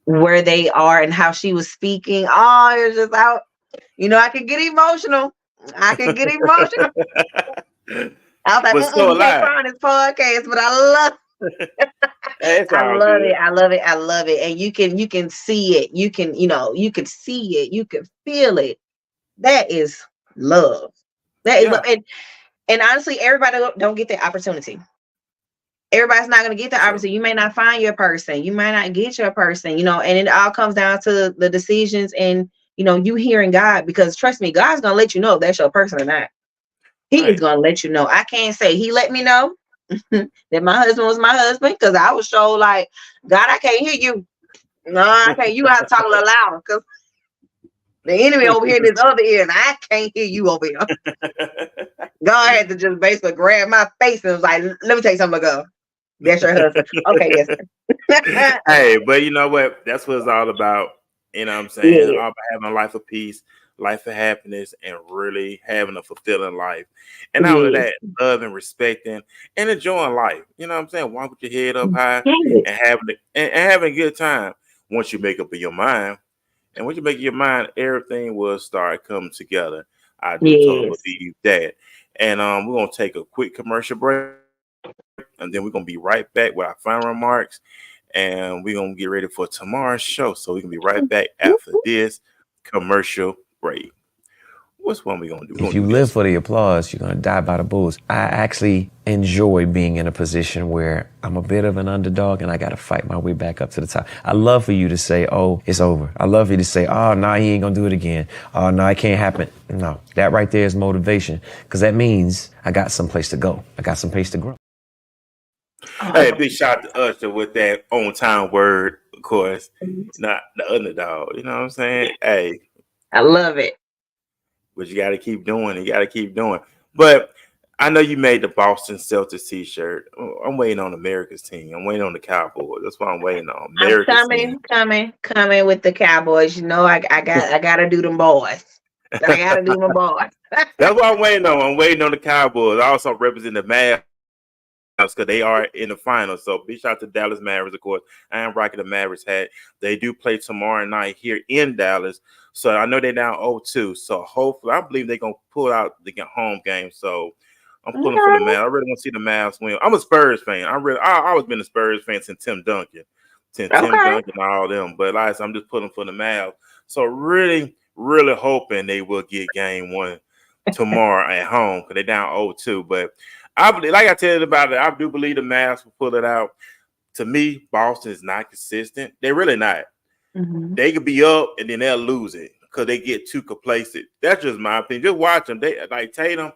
S4: where they are and how she was speaking. Oh, it's just out. I can get emotional. I can get emotional. I was like,
S2: But so
S4: you can't
S2: alive.
S4: cry on this podcast, but
S2: It's
S4: I
S2: all
S4: love it.
S2: good.
S4: I love it. I love it. And you can see it. You can see it. You can feel it. That is love. That is love.
S2: Yeah,
S4: And honestly, everybody don't get that opportunity. Everybody's not going to get the
S2: sure.
S4: opportunity. You may not find your person. You might not get your person, and it all comes down to the decisions and, you hearing God, because trust me, God's going to let you know if that's your person or not. He is
S2: Right.
S4: going to let you know. I can't say he let me know that my husband was my husband, because I was so like, God, I can't hear you. No, I can't. You got to talk a little louder, because the enemy over here in this other ear, and I can't hear you over here. God had to just basically grab my face and was like, let me take something ago. That's your husband. Okay, yes, sir.
S2: Hey, but you know what? That's what it's all about. You know what I'm saying?
S4: Yeah.
S2: All about having a life of peace, life of happiness, and really having a fulfilling life. And not only
S4: Yes.
S2: that, loving, respecting, and enjoying life. You know what I'm saying? Walk with your head up high
S4: Yes.
S2: and having a good time. Once you make up in your mind, and once you make your mind, everything will start coming together. I do totally
S4: Yes.
S2: believe that. And we're gonna take a quick commercial break, and then we're gonna be right back with our final remarks, and we're gonna get ready for tomorrow's show. So we can be right back after this commercial break. What's one we gonna do? We're
S5: If
S2: gonna
S5: you
S2: do
S5: live
S2: this.
S5: for the applause, you're going to die by the bulls. I actually enjoy being in a position where I'm a bit of an underdog and I got to fight my way back up to the top. I love for you to say, oh, it's over. I love for you to say, oh, no, he ain't going to do it again. Oh, no, it can't happen. No, that right there is motivation, because that means I got someplace to go. I got some place to grow.
S2: Hey, big shout out to Usher with that on time word, of course. Not the underdog. You know what I'm saying? Hey,
S4: I love it.
S2: but you got to keep doing it. You got to keep doing. But I know you made the Boston Celtics T-shirt. I'm waiting on America's team. I'm waiting on the Cowboys. That's what I'm waiting on.
S4: I'm
S2: America's team.
S4: coming with the Cowboys. I gotta do them boys. I gotta do my boys.
S2: That's what I'm waiting on. I'm waiting on the Cowboys. I also represent the Mavs because they are in the finals. So big shout out to Dallas Mavericks, of course. I am rocking the Mavericks hat. They do play tomorrow night here in Dallas. So I know they're down 0-2. So hopefully, I believe they're going to pull out the home game. So I'm pulling for the
S4: Okay.
S2: Mavs. I really want to see the Mavs win. I'm a Spurs fan. I always been a Spurs fan since Tim Duncan. Since Tim
S4: Okay.
S2: Duncan and all them. But like I said, I'm just pulling for the Mavs. So really, really hoping they will get game one tomorrow at home because they're down 0-2. But I believe, like I tell you about it, I do believe the Mavs will pull it out. To me, Boston is not consistent. They're really not.
S4: Mhm.
S2: They could be up and then they'll lose it because they get too complacent. That's just my opinion. Just watch them. They like Tatum.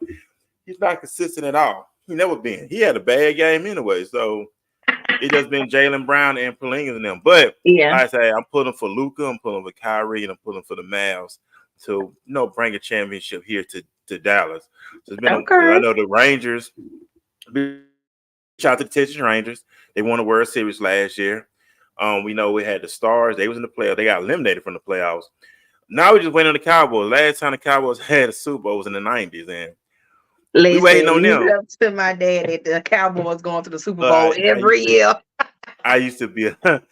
S2: He's not consistent at all. He never been. He had a bad game anyway. So it just been Jaylen Brown and Porzingis and them. But
S4: Yeah.
S2: like I say, I'm pulling for Luka. I'm pulling for Kyrie, and I'm pulling for the Mavs to bring a championship here to Dallas. So it's been because I
S4: Okay.
S2: know the Rangers. Shout out to the Texas Rangers. They won the World Series last year. We know we had the Stars. They was in the playoffs. They got eliminated from the playoffs. Now we just waiting on the Cowboys. Last time the Cowboys had a Super Bowl was in the 90s, and we waiting
S4: Listen,
S2: on
S4: leave it
S2: them.
S4: up to my dad that the Cowboys going to the Super Bowl
S2: I used
S4: every
S2: to
S4: year.
S2: I used to be a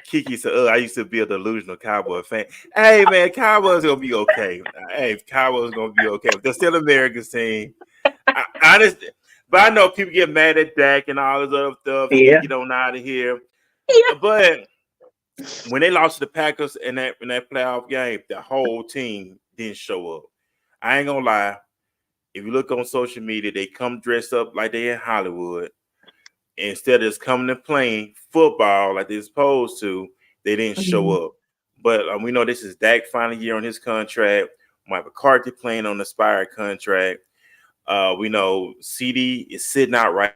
S2: Kiki said, I used to be a delusional Cowboy fan. Hey man, Cowboys gonna be okay. Hey, Cowboys gonna be okay. They're still America's team. I just, but I know people get mad at Dak and all this other stuff. He need to
S4: Yeah.
S2: get on out of here.
S4: Yeah.
S2: But when they lost to the Packers in that playoff game, the whole team didn't show up. I ain't gonna lie. If you look on social media, they come dressed up like they in Hollywood. Instead of just coming and playing football like they're supposed to, they didn't show
S4: Mhm.
S2: up. But we know this is Dak's final year on his contract. Mike McCarthy playing on the expired contract. We know CD is sitting out right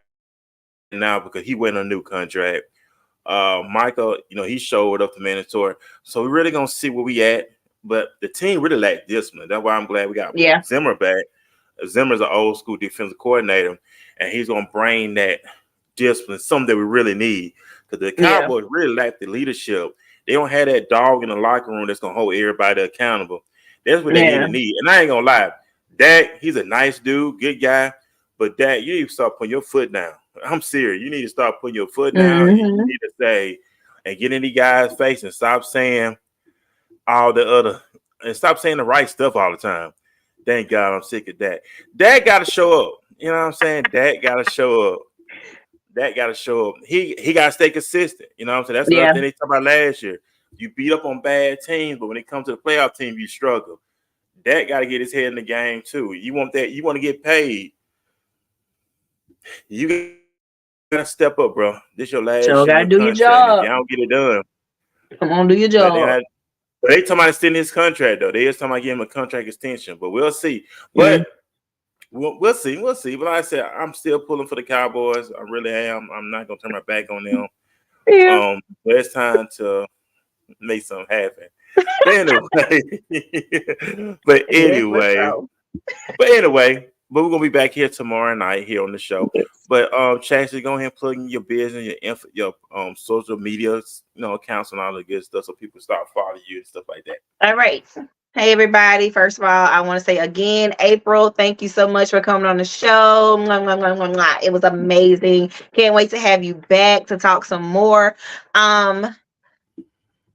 S2: now because he went on a new contract. Michael, he showed up to mandatory. So we're really gonna see where we at. But the team really lacked discipline. That's why I'm glad we got
S4: Yeah.
S2: Zimmer back. Zimmer's an old school defensive coordinator, and he's gonna bring that discipline, something that we really need. because the Cowboys really lack the leadership. They don't have that dog in the locker room that's gonna hold everybody accountable. That's what they need. And I ain't gonna lie, Dak, he's a nice dude, good guy, but Dak, you need to start putting your foot down. I'm serious. You need to start putting your foot down. And you need to say and get in these guys' face and stop saying all the other and stop saying the right stuff all the time. Thank God I'm sick of that. Dak got to show up. You know what I'm saying? Dak got to show up. Dak got to show up. He got to stay consistent. You know what I'm saying? That's another thing they talked about last year. You beat up on bad teams, but when it comes to the playoff team, you struggle. Dak got to get his head in the game too. You want that? You want to get paid? You gotta step up, bro. This your last year
S4: gotta do
S2: contract.
S4: your job.
S2: If you don't get it done,
S4: come on, do your job.
S2: But they talking about extending his contract though. They just talking about giving him a contract extension. But we'll see. But we'll see. We'll see. But like I said, I'm still pulling for the Cowboys. I really am. I'm not gonna turn my back on them. But it's time to make something happen. But anyway, but we're gonna be back here tomorrow night here on the show. But Chastity, go ahead and plug in your business, your social media, accounts and all the good stuff, so people start following you and stuff like that.
S4: All right. Hey everybody. First of all, I want to say again, April, thank you so much for coming on the show. Mwah, mwah, mwah, mwah, mwah. It was amazing. Can't wait to have you back to talk some more.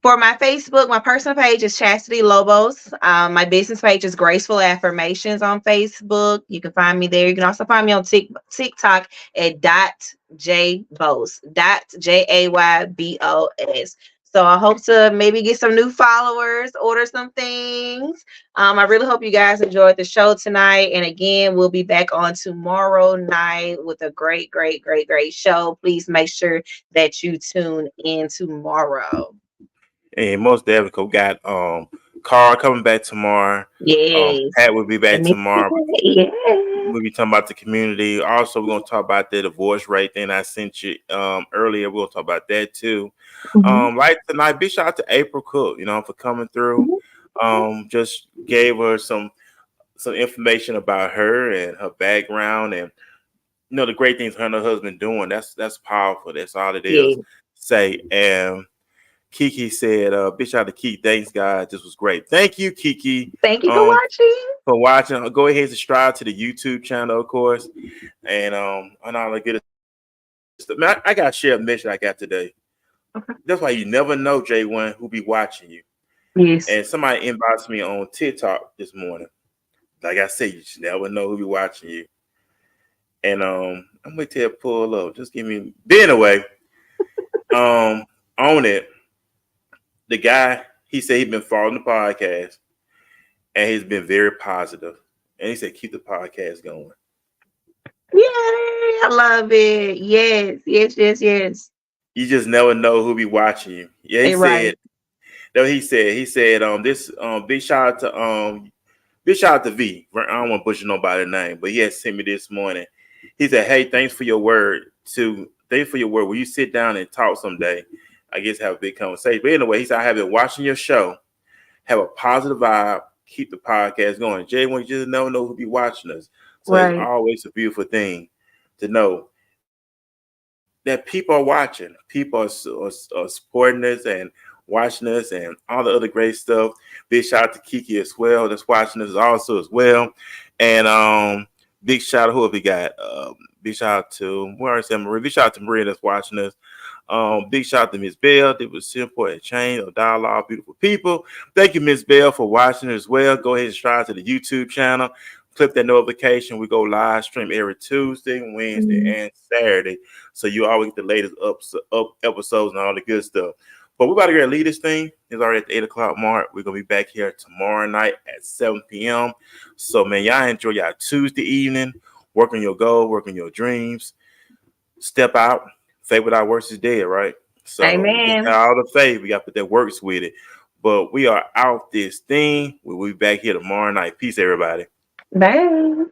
S4: For my Facebook, my personal page is Chastity Lobos. My business page is Graceful Affirmations on Facebook. You can find me there. You can also find me on TikTok at .jaybos, .jaybos. So I hope to maybe get some new followers, order some things. I really hope you guys enjoyed the show tonight. And again, we'll be back on tomorrow night with a great, great, great, great show. Please make sure that you tune in tomorrow.
S2: And most definitely got Carl coming back tomorrow.
S4: Yes.
S2: Pat will be back tomorrow.
S4: Yeah.
S2: We'll be talking about the community. Also, we're gonna talk about the divorce rate thing I sent you earlier. We'll talk about that too. Like tonight, big shout out to April Cook, for coming through. Just gave her some information about her and her background and the great things her and her husband doing. That's powerful. That's all it is. Say and Kiki said, big shout out to Kiki. Thanks, guys. This was great. Thank you, Kiki.
S4: Thank you for watching.
S2: Go ahead and subscribe to the YouTube channel, of course. And all the good stuff. Man, I got to share a mission I got today. Okay. That's why you never know, J1, who be watching you.
S4: Yes.
S2: And somebody inboxed me on TikTok this morning. Like I said, you just never know who be watching you. And I'm going to pull up. Just give me. But anyway, on it. The guy, he said he's been following the podcast and he's been very positive. And he said, keep the podcast going.
S4: Yay, I love it. Yes.
S2: You just never know who be watching you. Yeah, he said, he said, this big shout out to V. I don't want to butcher nobody's name, but he had sent me this morning. He said, hey, thanks for your word. Will you sit down and talk someday? I guess have a big conversation. But anyway, he said, I have been watching your show. Have a positive vibe. Keep the podcast going. Jay, when you just never know who be watching us. So It's always a beautiful thing to know that people are watching. People are supporting us and watching us and all the other great stuff. Big shout out to Kiki as well. That's watching us also as well. And big shout out who have we got? Big shout out to Marie. Big shout out to Maria that's watching us. Big shout out to Miss Bell. It was simple and change of dialogue. Beautiful people. Thank you, Miss Bell, for watching as well. Go ahead and subscribe to the YouTube channel. Click that notification. We go live stream every Tuesday, Wednesday, and Saturday. So you always get the latest episodes and all the good stuff. But we're about to get to lead this thing. It's already at the 8 o'clock mark. We're going to be back here tomorrow night at 7 p.m. So, man, y'all enjoy y'all Tuesday evening. Work on your goal. Work on your dreams. Step out. Faith without works is dead, right? So
S4: Amen.
S2: All the faith, we got to put that works with it. But we are out this thing. We'll be back here tomorrow night. Peace, everybody.
S4: Bye.